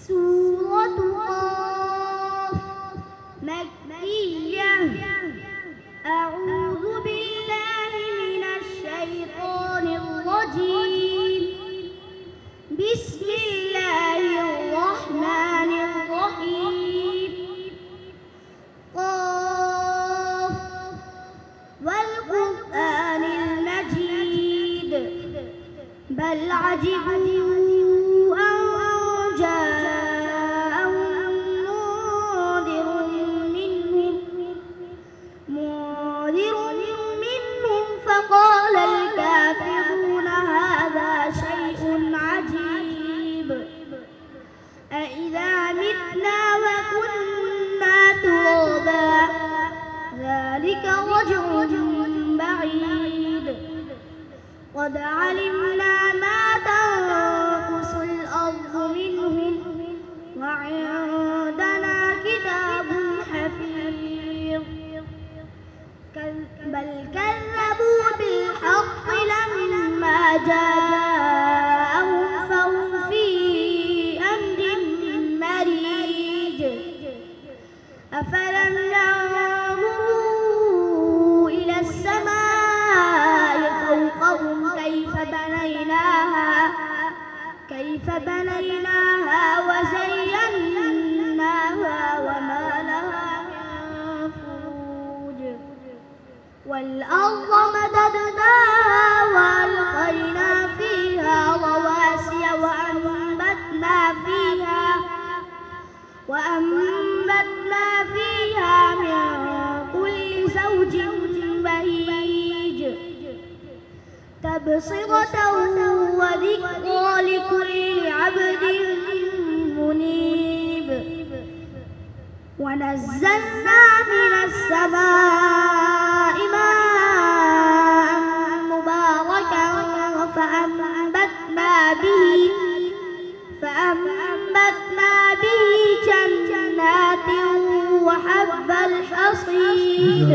سورة قاف مكية. أعوذ بالله من الشيطان الرجيم. بسم الله الرحمن الرحيم. قاف والقرآن المجيد. بل عجبوا أن جاءهم منذر منهم فقال الكافرون هذا شيء عجيب. أإذا متنا وكنا ترابا ذلك رجع بعيد. قد علمنا ما تنقص الأرض منهم وعندنا كتاب حفيظ. بل كذبوا بالحق لما جاءهم فهم في أمر مريج. أفلم ينظروا إلى السماء فوقهم كيف بنيناها وزيناها وما لها من فروج. والأرض مددناها وألقينا فيها رواسي وأنبتنا فيها من كل زوج بهيج. تبصرة وذكرى لكل عبد منيب. ونزلنا من السماء ماء مباركا فأنبتنا به جنات وحب الحصيد.